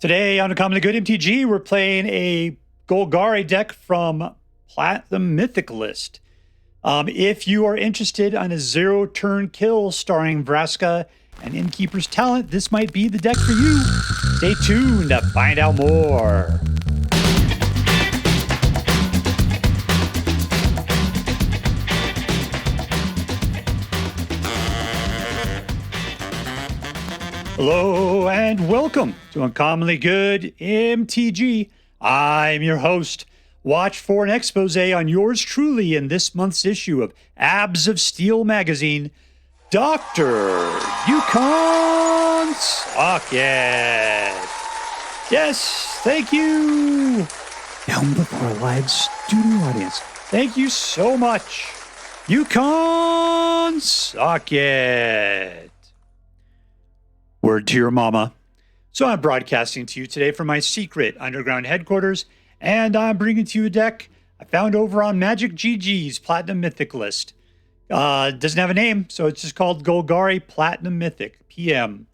Today on Uncommonly Good MTG, we're playing a Golgari deck from Platinum Mythic list. If you are interested on a zero-turn kill starring Vraska and Innkeeper's talent, this might be the deck for you. Stay tuned to find out more. Hello and welcome to Uncommonly Good MTG. I'm your host. Watch for an expose on yours truly in this month's issue of Abs of Steel magazine, Dr. Yukon Socket. Yes, thank you. Down before a live studio audience. Thank you so much. Yukon Socket. Word to your mama. So I'm broadcasting to you today from my secret underground headquarters, and I'm bringing to you a deck I found over on Magic GG's Platinum Mythic list. Doesn't have a name, so it's just called Golgari Platinum Mythic PM,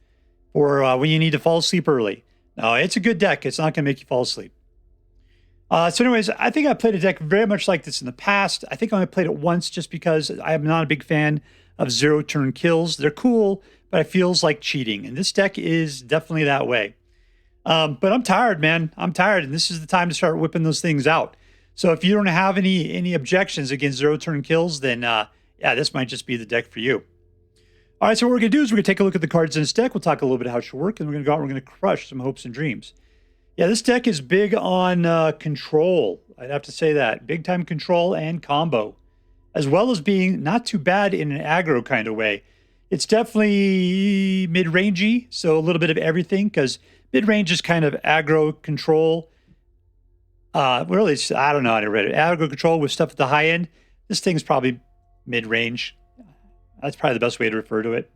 for when you need to fall asleep early. No, it's a good deck. It's not going to make you fall asleep. So anyways, I think I played a deck very much like this in the past. I think I only played it once just because I am not a big fan of zero-turn kills. They're cool, but it feels like cheating. And this deck is definitely that way. But I'm tired, man. I'm tired, and this is the time to start whipping those things out. So if you don't have any objections against zero-turn kills, then yeah, this might just be the deck for you. All right, so what we're going to do is we're going to take a look at the cards in this deck. We'll talk a little bit how it should work, and we're going to go out and we're going to crush some hopes and dreams. Yeah, this deck is big on control. I'd have to say that. Big-time control and combo, as well as being not too bad in an aggro kind of way. It's definitely mid-rangey, so a little bit of everything, because mid-range is kind of aggro control. Really, I don't know how to read it. Aggro control with stuff at the high end. This thing's probably mid-range. That's probably the best way to refer to it.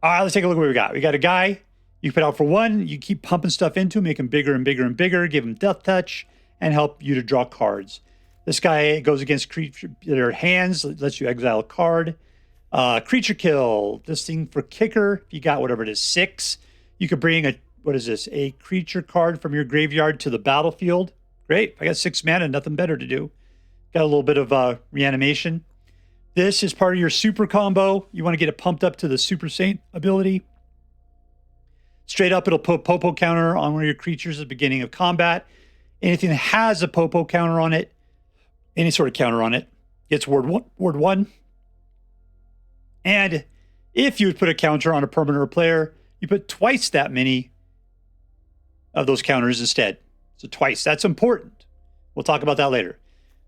All right, let's take a look at what we got. We got a guy you put out for one. You keep pumping stuff into, make him bigger and bigger and bigger, give him death touch, and help you to draw cards. This guy goes against creature their hands, lets you exile a card. Creature kill. This thing for kicker, if you got whatever it is, 6, you could bring a creature card from your graveyard to the battlefield. Great. I got 6 mana, nothing better to do. Got a little bit of reanimation. This is part of your super combo. You want to get it pumped up to the Super Saint ability. Straight up, it'll put Popo counter on one of your creatures at the beginning of combat. Anything that has a Popo counter on it, any sort of counter on it, gets word one. And if you would put a counter on a permanent or player, you put twice that many of those counters instead. So twice. That's important. We'll talk about that later.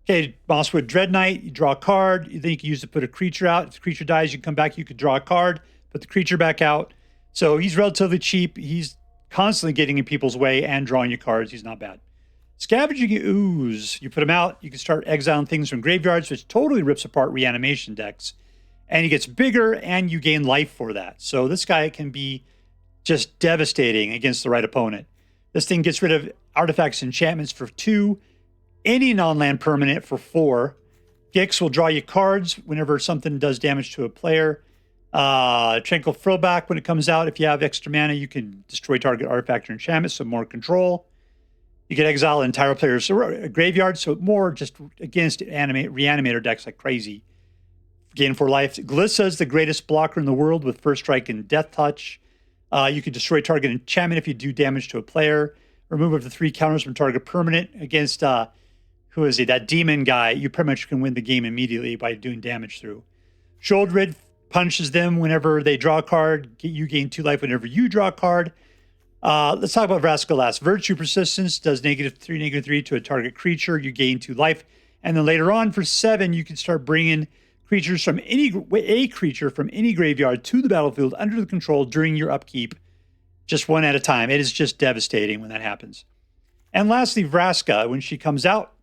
Okay, Mosswood Dreadknight, you draw a card. You think you use it to put a creature out. If the creature dies, you come back, you could draw a card, put the creature back out. So he's relatively cheap. He's constantly getting in people's way and drawing you cards. He's not bad. Scavenging Ooze, you put him out, you can start exiling things from graveyards, which totally rips apart reanimation decks. And he gets bigger, and you gain life for that. So this guy can be just devastating against the right opponent. This thing gets rid of artifacts and enchantments for 2, any non-land permanent for 4. Gix will draw you cards whenever something does damage to a player. Tranquil Frillback, when it comes out, if you have extra mana, you can destroy target artifact or enchantment, so more control. You can exile an entire player's graveyard, so more just against reanimator decks like crazy. Gain 4 life. Glissa is the greatest blocker in the world with first strike and death touch. You can destroy target enchantment if you do damage to a player. Remove up to 3 counters from target permanent against, who is he? That demon guy. You pretty much can win the game immediately by doing damage through. Sheoldred punishes them whenever they draw a card. You gain 2 life whenever you draw a card. Let's talk about Vraska last. Virtue Persistence does -3/-3 to a target creature. You gain 2 life. And then later on for 7, you can start bringing creatures from a creature from any graveyard to the battlefield under the control during your upkeep, just one at a time. It is just devastating when that happens. And lastly, Vraska, when she comes out,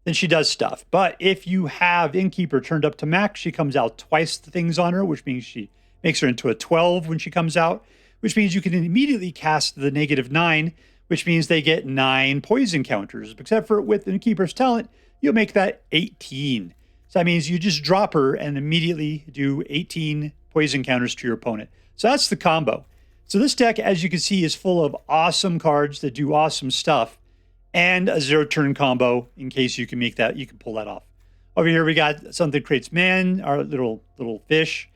then she does stuff. But if you have Innkeeper turned up to max, she comes out twice the things on her, which means she makes her into a 12 when she comes out, which means you can immediately cast the -9, which means they get 9 poison counters. Except for with Innkeeper's talent, you'll make that 18. So that means you just drop her and immediately do 18 poison counters to your opponent. So that's the combo. So this deck, as you can see, is full of awesome cards that do awesome stuff and a 0-turn combo in case you can make that, you can pull that off. Over here, we got something that creates man, our little fish.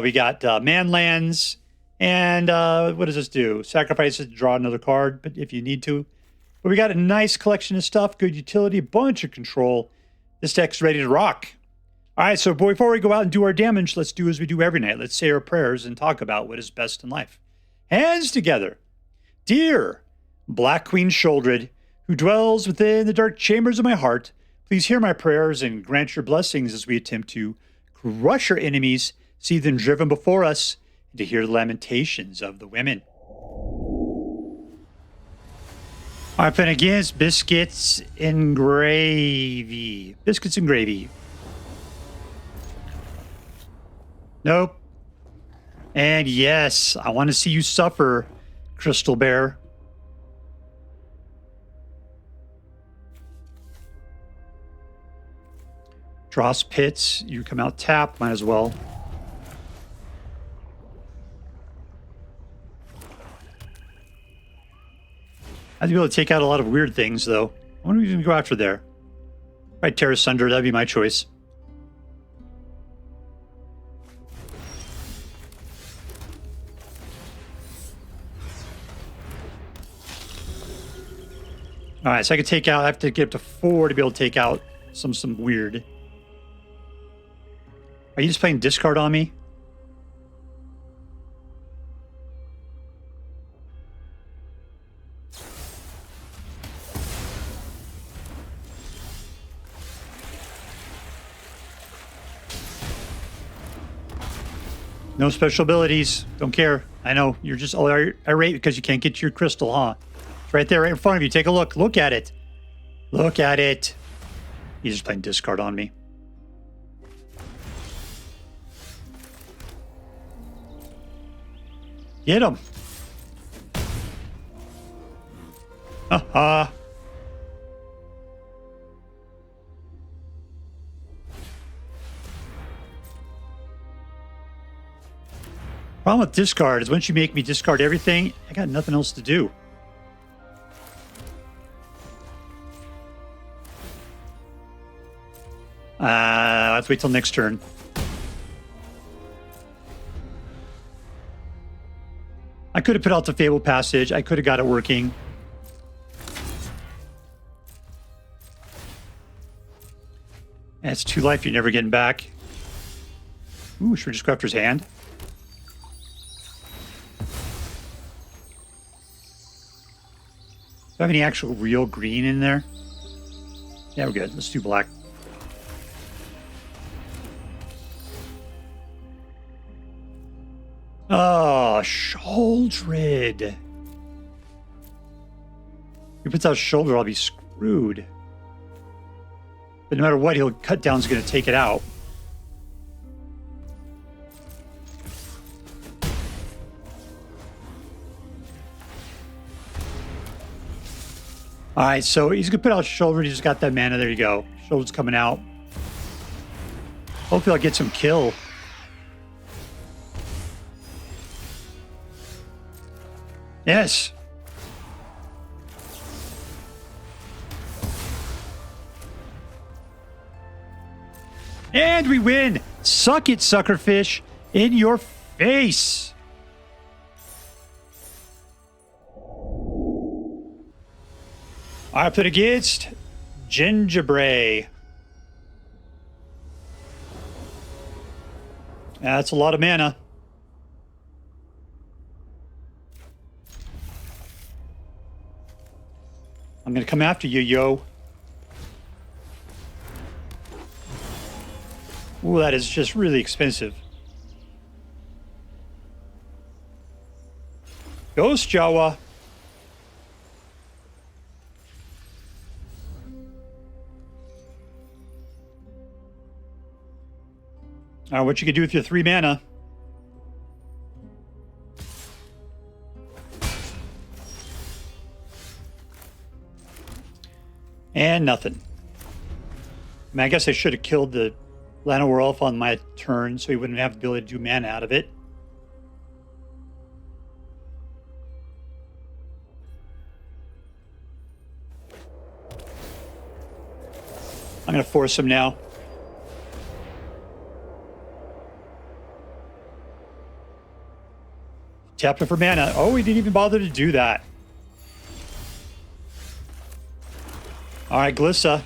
We got man lands. And what does this do? Sacrifice it to draw another card, but if you need to. But we got a nice collection of stuff, good utility, bunch of control. This deck's ready to rock. All right, so before we go out and do our damage, let's do as we do every night. Let's say our prayers and talk about what is best in life. Hands together. Dear Black Queen Sheoldred, who dwells within the dark chambers of my heart, please hear my prayers and grant your blessings as we attempt to crush our enemies, see them driven before us, and to hear the lamentations of the women. I'm playing against Biscuits and Gravy. Biscuits and Gravy. Nope. And yes, I want to see you suffer, Crystal Bear. Dross Pits, you come out tapped, might as well. I'd be able to take out a lot of weird things, though. I wonder if we can go after there. Right, Tear Asunder, that'd be my choice. All right, so I can take out, I have to get up to 4 to be able to take out some weird. Are you just playing discard on me? No special abilities. Don't care. I know. You're just all irate because you can't get your crystal, huh? It's right there, right in front of you. Take a look. Look at it. Look at it. He's just playing discard on me. Get him. Ha-ha. Problem with discard is once you make me discard everything, I got nothing else to do. I'll have to wait till next turn. I could have put out the Fabled Passage. I could have got it working. That's 2 life you're never getting back. Ooh, should we just go after his hand? Do I have any actual real green in there? Yeah, we're good. Let's do black. Oh, Sheoldred. If he puts out Sheoldred, I'll be screwed. But no matter what, he'll cut down's going to take it out. All right, so he's going to put out Sheoldred. He's got that mana. There you go. Sheoldred's coming out. Hopefully I'll get some kill. Yes. And we win. Suck it, suckerfish. In your face. I put against Gengibre. That's a lot of mana. I'm going to come after you, yo. Ooh, that is just really expensive. Ghost Jawa. All right, what you can do with your 3 mana. And nothing. I mean, I guess I should have killed the Llanowar Elf on my turn so he wouldn't have the ability to do mana out of it. I'm going to force him now. Tapped him for mana. Oh, he didn't even bother to do that. All right, Glissa.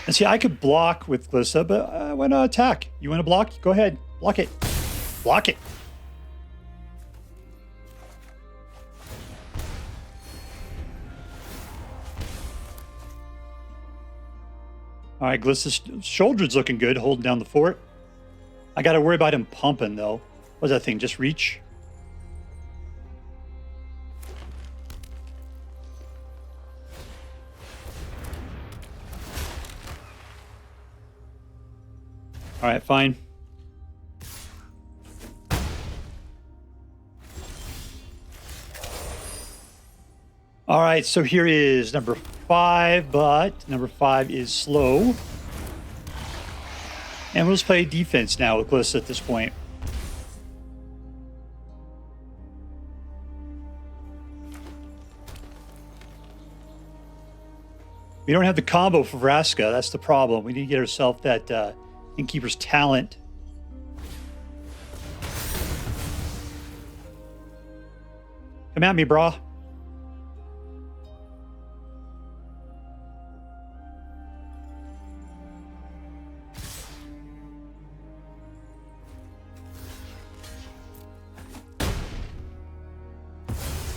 And see, I could block with Glissa, but I want to attack. You want to block? Go ahead. Block it. Block it. All right, Glissa's Sheoldred's looking good, holding down the fort. I got to worry about him pumping, though. What's that thing? Just reach? All right, fine. All right, so here is number 5, but number 5 is slow. And we'll just play defense now with Glissa at this point. We don't have the combo for Vraska. That's the problem. We need to get ourselves that Innkeeper's talent. Come at me, brah.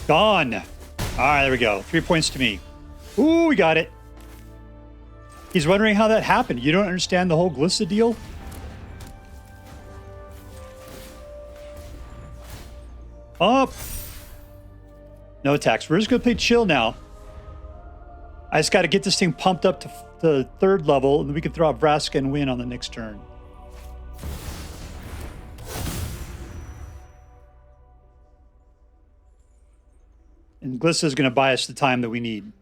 Gone. All right, there we go. 3 points to me. Ooh, we got it. He's wondering how that happened. You don't understand the whole Glissa deal? Up. No attacks. We're just going to play chill now. I just got to get this thing pumped up to the 3rd level, and then we can throw out Vraska and win on the next turn. And Glissa is going to buy us the time that we need.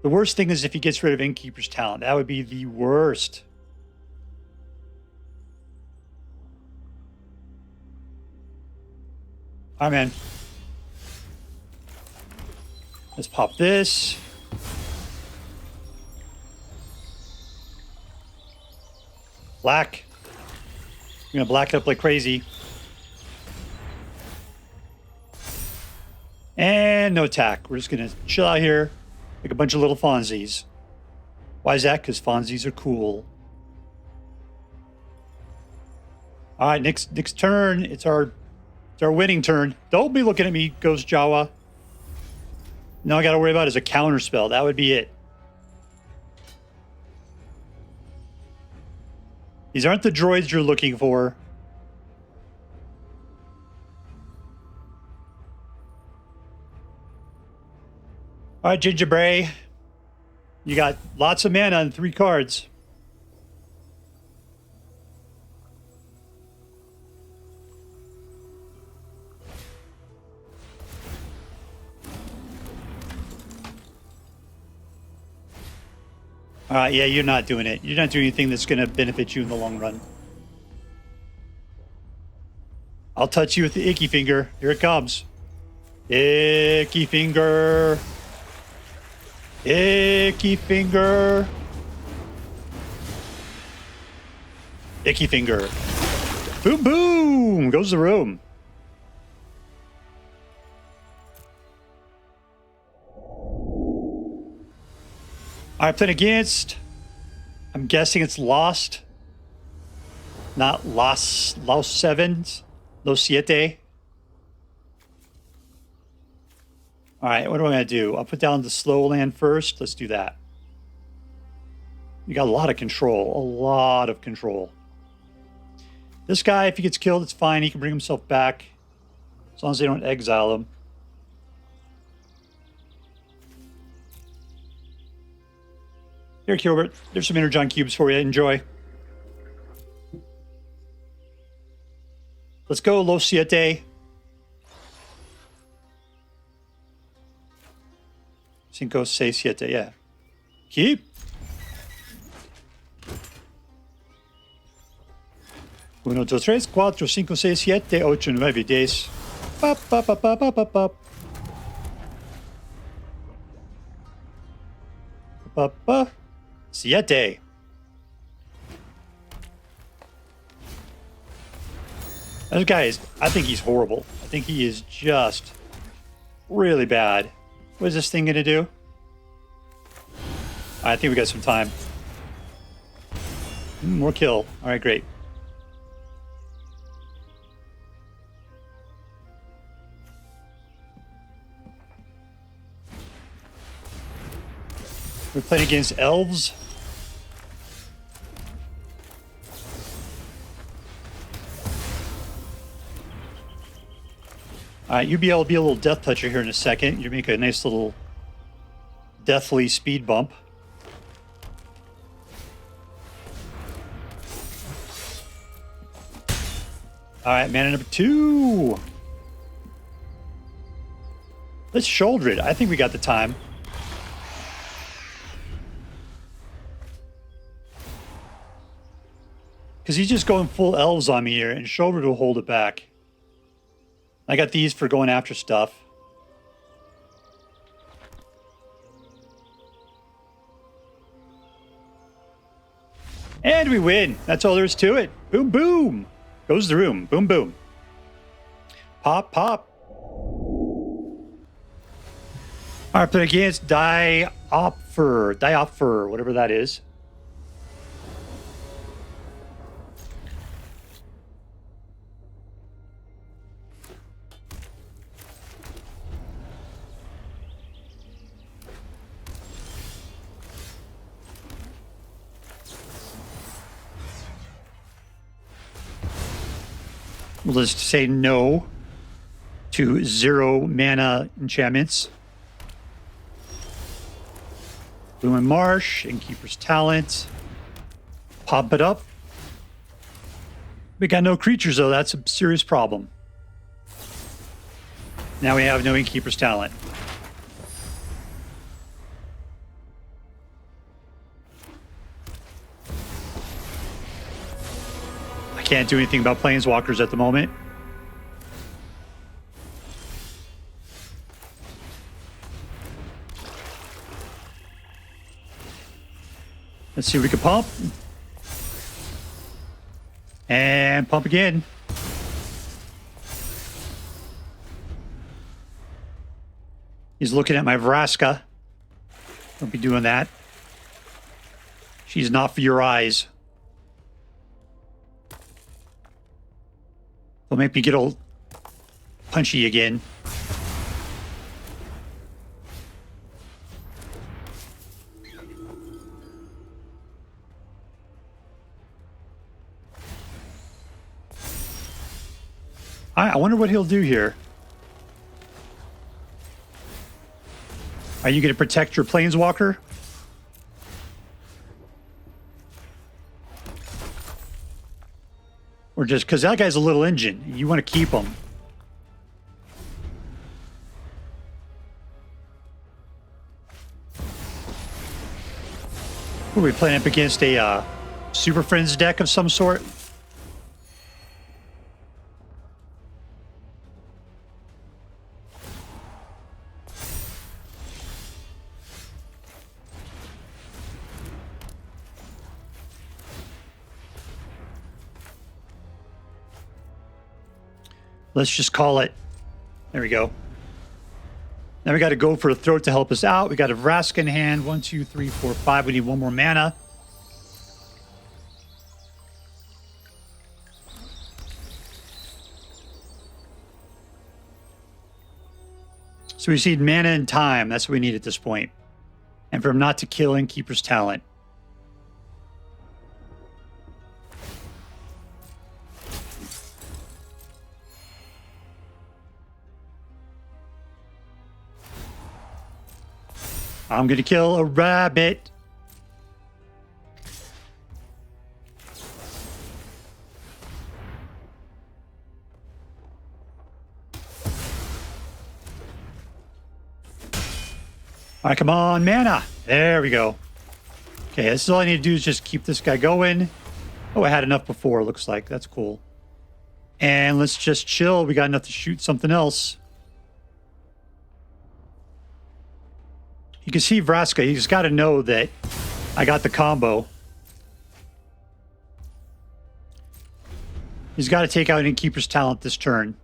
The worst thing is if he gets rid of Innkeeper's talent. That would be the worst. All right, man. Let's pop this. Black. We're going to black it up like crazy. And no attack. We're just going to chill out here like a bunch of little Fonzies. Why is that? Because Fonzies are cool. All right, next turn. It's our winning turn. Don't be looking at me, Ghost Jawa. Now I got to worry about is a counter spell. That would be it. These aren't the droids you're looking for. All right, Gengibre. You got lots of mana on 3 cards. All right, yeah, you're not doing it. You're not doing anything that's going to benefit you in the long run. I'll touch you with the icky finger. Here it comes. Icky finger. Icky finger. Icky finger. Boom, boom. Goes the room. All right, playing against. I'm guessing it's Lost. Not Los Sevens. Los Siete. All right, what am I going to do? I'll put down the slow land first. Let's do that. You got a lot of control. A lot of control. This guy, if he gets killed, it's fine. He can bring himself back. As long as they don't exile him. Here, Gilbert. There's some Energon cubes for you. Enjoy. Let's go, Los Siete. Cinco, seis, siete. Yeah. Keep. 1, 2, 3, 4, 5, 6, 7, 8, 9, 10. Pop, pop, pop, pop, pop, pop. Pop, 7. This guy is, I think he's horrible. I think he is just really bad. What is this thing going to do? I think we got some time. More kill. All right, great. We're playing against elves. All right, you'll be able to be a little death toucher here in a second. You make a nice little deathly speed bump. All right, mana number 2. Let's Sheoldred. I think we got the time. Because he's just going full elves on me here, and Sheoldred will hold it back. I got these for going after stuff. And we win. That's all there is to it. Boom, boom. Goes the room. Boom, boom. Pop, pop. All right, play against DieOpfer, whatever that is. We'll just say no to 0 mana enchantments. Blooming Marsh, Innkeeper's Talent. Pop it up. We got no creatures, though. That's a serious problem. Now we have no Innkeeper's Talent. Can't do anything about planeswalkers at the moment. Let's see if we can pump. And pump again. He's looking at my Vraska. Don't be doing that. She's not for your eyes. Will make me get all punchy again. I wonder what he'll do here. Are you going to protect your planeswalker? Or just because that guy's a little engine. You want to keep him. Are we playing up against a Super Friends deck of some sort? Let's just call it. There we go. Now we got to go for a throat to help us out. We got a Vraska in hand. 1, 2, 3, 4, 5. We need 1 more mana. So we need mana and time. That's what we need at this point. And for him not to kill Innkeeper's Talent. I'm going to kill a rabbit. All right, come on, mana. There we go. Okay, this is all I need to do is just keep this guy going. Oh, I had enough before, looks like. That's cool. And let's just chill. We got enough to shoot something else. You can see Vraska. He's got to know that I got the combo. He's got to take out Innkeeper's talent this turn.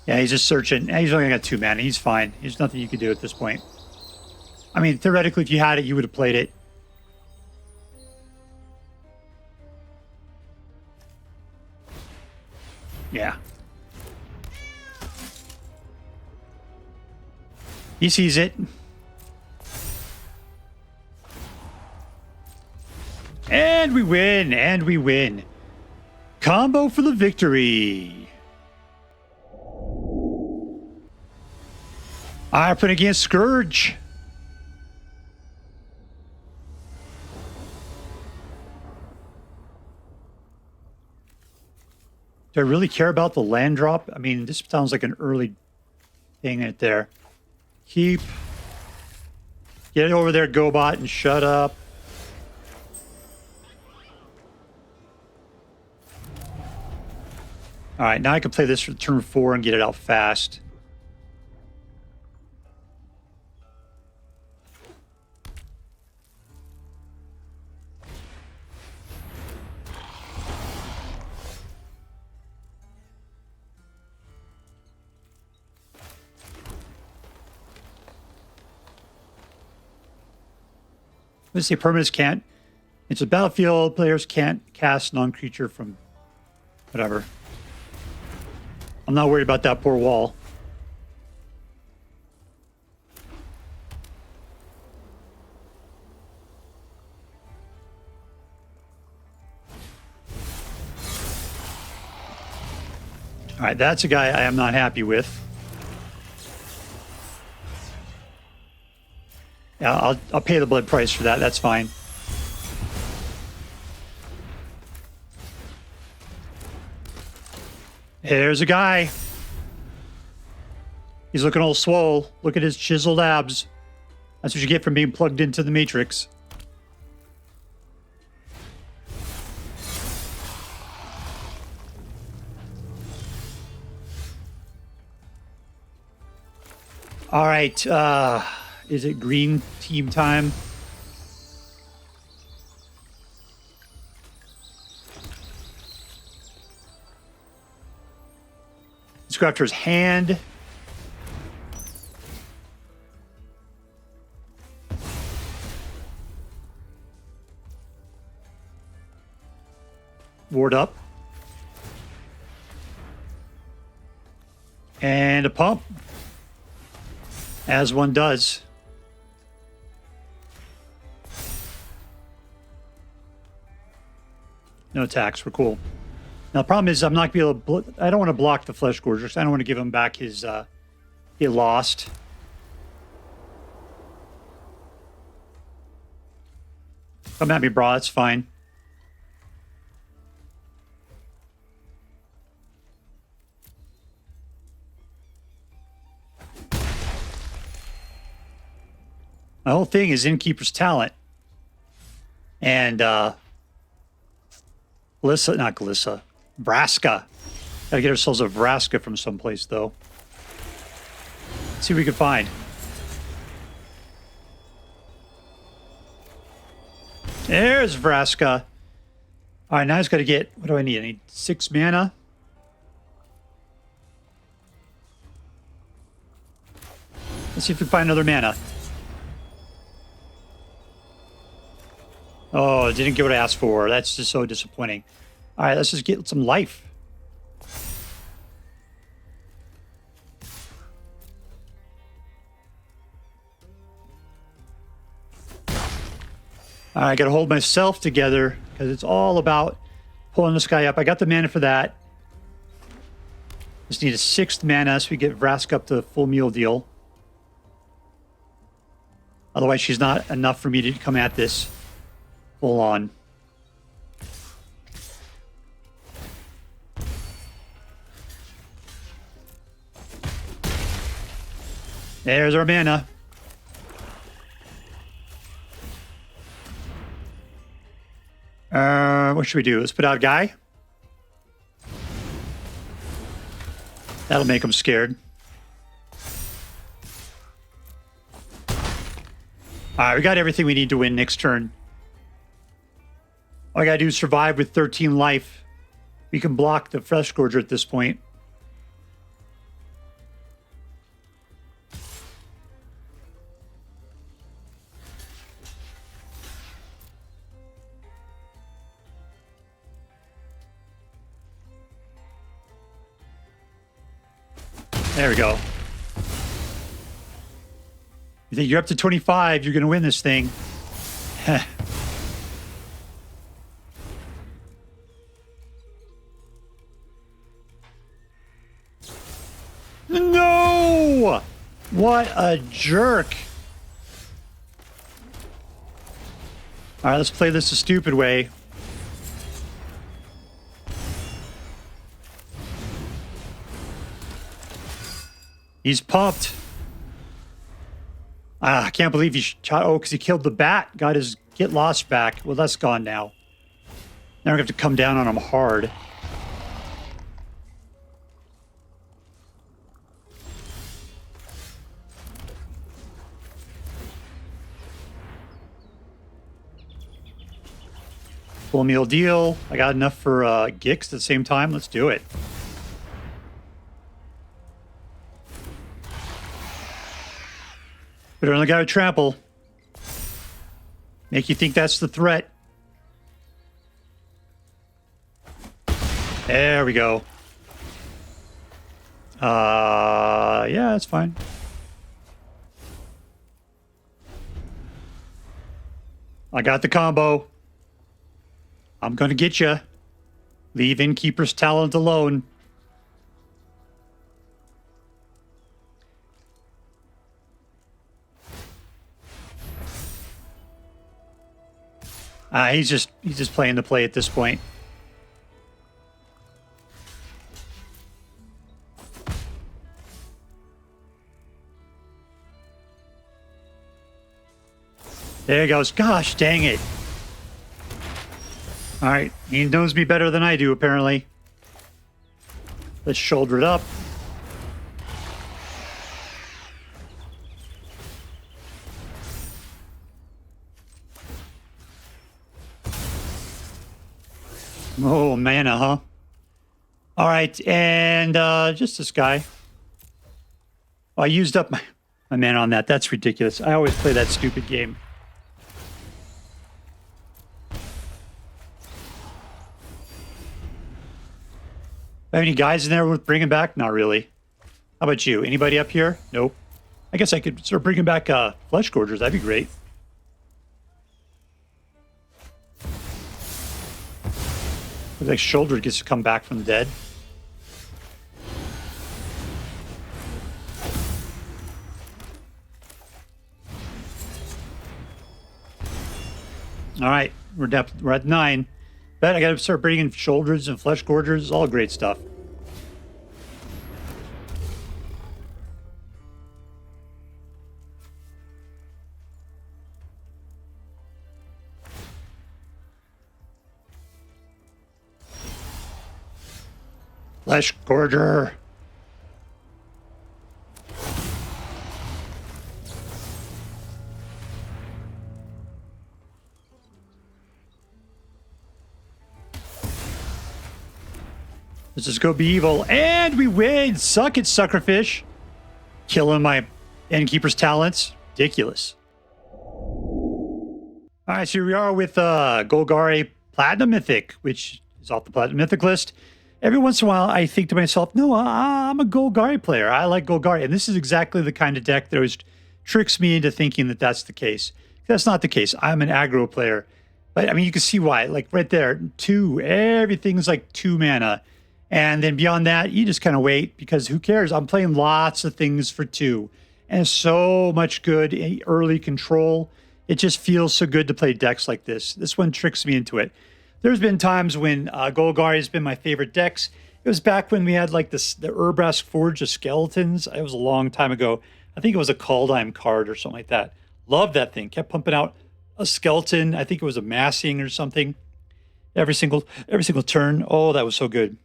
Yeah, he's just searching. He's only got 2 mana. He's fine. There's nothing you can do at this point. I mean, theoretically, if you had it, you would have played it. Yeah. He sees it. And we win. And we win. Combo for the victory. I put against Scourge. Do I really care about the land drop? I mean, this sounds like an early thing right there. Keep. Get over there, GoBot, and shut up. All right, now I can play this for turn 4 and get it out fast. Let's say permanents can't. It's a battlefield. Players can't cast non-creature from whatever. I'm not worried about that poor wall. All right, that's a guy I am not happy with. Yeah, I'll pay the blood price for that. That's fine. There's a guy. He's looking all swole. Look at his chiseled abs. That's what you get from being plugged into the Matrix. All right. Is it green team time? Let's go after his hand. Ward up. And a pump. As one does. No attacks. We're cool. Now, the problem is I'm not going to be able to... I don't want to block the Flesh Gorger. I don't want to give him back his... he lost. Come at me, brah. It's fine. My whole thing is Innkeeper's talent. And, Glissa, not Glissa. Vraska. Gotta get ourselves a Vraska from someplace, though. Let's see what we can find. There's Vraska. All right, now he's got to get... What do I need? I need 6 mana. Let's see if we can find another mana. Oh, didn't get what I asked for. That's just so disappointing. All right, let's just get some life. All right, I got to hold myself together because it's all about pulling this guy up. I got the mana for that. Just need a 6th mana so we get Vraska up to full meal deal. Otherwise, she's not enough for me to come at this Full on. There's our mana. What should we do? Let's put out Guy. That'll make him scared. Alright, we got everything we need to win next turn. All I gotta do is survive with 13 life. We can block the Fresh Scourger at this point. There we go. You think you're up to 25, you're going to win this thing. No! What a jerk. All right, let's play this a stupid way. He's pumped. I can't believe he shot. Oh, because he killed the bat. Got his get lost back. Well, that's gone now. Now we're going to have to come down on him hard. Full meal deal. I got enough for Gix at the same time. Let's do it. But only got to trample. Make you think that's the threat. There we go. Yeah, that's fine. I got the combo. I'm gonna get you. Leave Innkeeper's talent alone. He's just playing the play at this point. There he goes. Gosh, dang it. All right, he knows me better than I do, apparently. Let's shoulder it up. Oh, mana, huh? All right, and just this guy. Oh, I used up my mana on that. That's ridiculous. I always play that stupid game. Have any guys in there worth bringing back? Not really. How about you? Anybody up here? Nope. I guess I could start bringing back Flesh Gorgers. That'd be great. Looks like Sheoldred gets to come back from the dead. All right, we're at 9. Bet I got to start bringing Sheoldreds and Flesh Gorgers. All great stuff. Flesh Gorger. Let's just go be evil. And we win! Suck it, suckerfish. Killing my Innkeeper's talents. Ridiculous. Alright, so here we are with Golgari Platinum Mythic, which is off the Platinum Mythic list. Every once in a while, I think to myself, no, I'm a Golgari player. I like Golgari. And this is exactly the kind of deck that always tricks me into thinking that that's the case. That's not the case. I'm an aggro player. But, I mean, you can see why. Like, right there, 2. Everything's like 2 mana. And then beyond that, you just kind of wait because who cares? I'm playing lots of things for 2. And so much good early control. It just feels so good to play decks like this. This one tricks me into it. There's been times when Golgari has been my favorite decks. It was back when we had like the Urbrask Forge of Skeletons. It was a long time ago. I think it was a Kaldheim card or something like that. Loved that thing. Kept pumping out a skeleton. I think it was a massing or something. Every single turn. Oh, that was so good.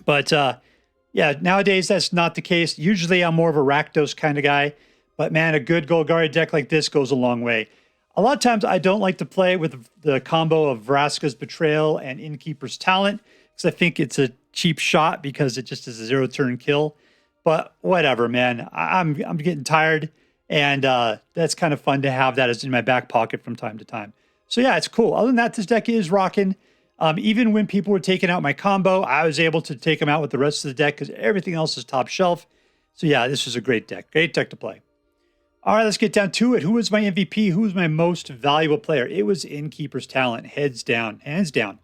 But yeah, nowadays that's not the case. Usually I'm more of a Rakdos kind of guy. But man, a good Golgari deck like this goes a long way. A lot of times I don't like to play with the combo of Vraska's Betrayal and Innkeeper's Talent because I think it's a cheap shot because it just is a 0-turn kill. But whatever, man. I'm getting tired, and that's kind of fun to have that as in my back pocket from time to time. So yeah, it's cool. Other than that, this deck is rocking. Even when people were taking out my combo, I was able to take them out with the rest of the deck because everything else is top shelf. So yeah, this was a great deck. Great deck to play. All right, let's get down to it. Who was my MVP? Who was my most valuable player? It was Innkeeper's Talent, hands down,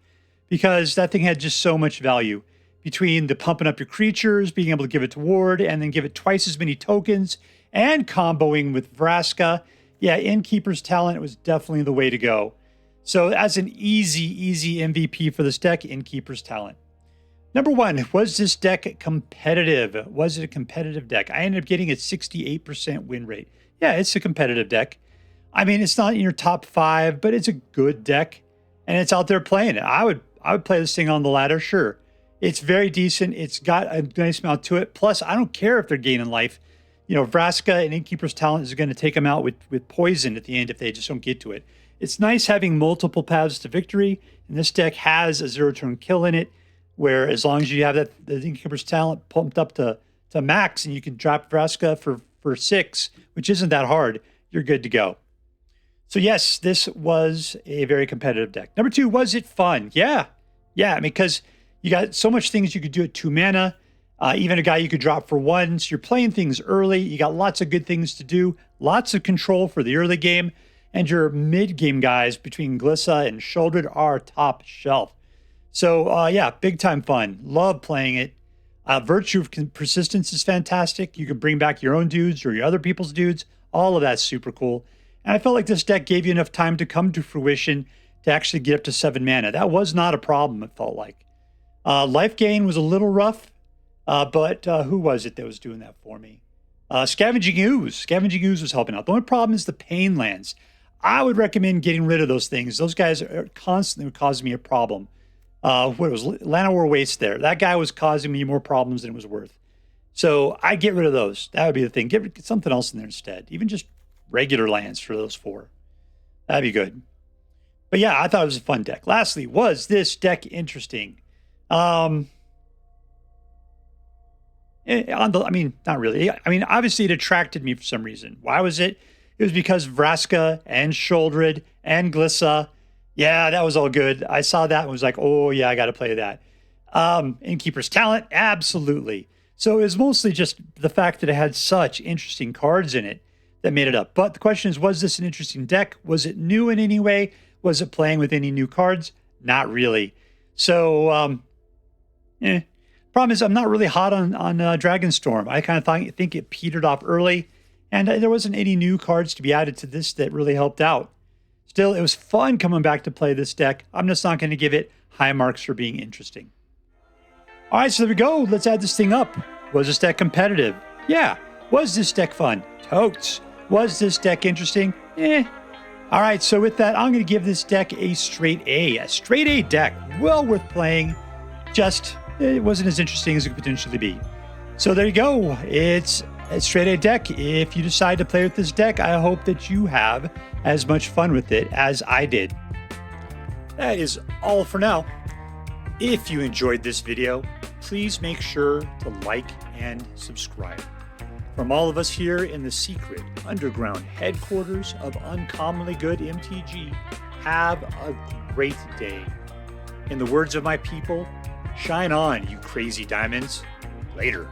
because that thing had just so much value between the pumping up your creatures, being able to give it to ward, and then give it twice as many tokens, and comboing with Vraska. Yeah, Innkeeper's Talent was definitely the way to go. So as an easy MVP for this deck, Innkeeper's Talent. Number one, was this deck competitive? Was it a competitive deck? I ended up getting a 68% win rate. Yeah, it's a competitive deck. I mean, it's not in your top 5, but it's a good deck, and it's out there playing it. I would play this thing on the ladder, sure. It's very decent. It's got a nice amount to it. Plus, I don't care if they're gaining life. You know, Vraska and Innkeeper's Talent is going to take them out with poison at the end if they just don't get to it. It's nice having multiple paths to victory, and this deck has a 0-turn kill in it, where as long as you have the Innkeeper's Talent pumped up to max and you can drop Vraska for 6, which isn't that hard, you're good to go. So yes, this was a very competitive deck. Number 2, was it fun? Yeah, because you got so much things you could do at 2 mana. Even a guy you could drop for 1. So you're playing things early. You got lots of good things to do, lots of control for the early game, and your mid-game guys between Glissa and Sheoldred are top shelf. So yeah, big time fun. Love playing it. Virtue of Persistence is fantastic. You can bring back your own dudes or your other people's dudes. All of that's super cool. And I felt like this deck gave you enough time to come to fruition to actually get up to 7 mana. That was not a problem, it felt like. Life gain was a little rough, but who was it that was doing that for me? Scavenging Ooze. Scavenging Ooze was helping out. The only problem is the pain lands. I would recommend getting rid of those things. Those guys are constantly causing me a problem. What was Llanowar Wastes there? That guy was causing me more problems than it was worth. So I'd get rid of those. That would be the thing. Get something else in there instead. Even just regular lands for those 4. That'd be good. But yeah, I thought it was a fun deck. Lastly, was this deck interesting? I mean, not really. I mean, obviously it attracted me for some reason. Why was it? It was because Vraska and Sheoldred and Glissa. Yeah, that was all good. I saw that and was like, oh yeah, I got to play that. Innkeeper's Talent, absolutely. So it was mostly just the fact that it had such interesting cards in it that made it up. But the question is, was this an interesting deck? Was it new in any way? Was it playing with any new cards? Not really. So, Problem is, I'm not really hot on Dragonstorm. I kind of think it petered off early, and there wasn't any new cards to be added to this that really helped out. Still, it was fun coming back to play this deck. I'm just not going to give it high marks for being interesting. All right, so there we go. Let's add this thing up. Was this deck competitive? Yeah. Was this deck fun? Totes. Was this deck interesting? All right, so with that, I'm going to give this deck a straight A. A straight A deck. Well worth playing. Just, it wasn't as interesting as it could potentially be. So there you go. It's a straight A deck. If you decide to play with this deck, I hope that you have as much fun with it as I did. That is all for now. If you enjoyed this video, please make sure to like and subscribe. From all of us here in the secret underground headquarters of Uncommonly Good MTG, have a great day. In the words of my people, shine on, you crazy diamonds. Later.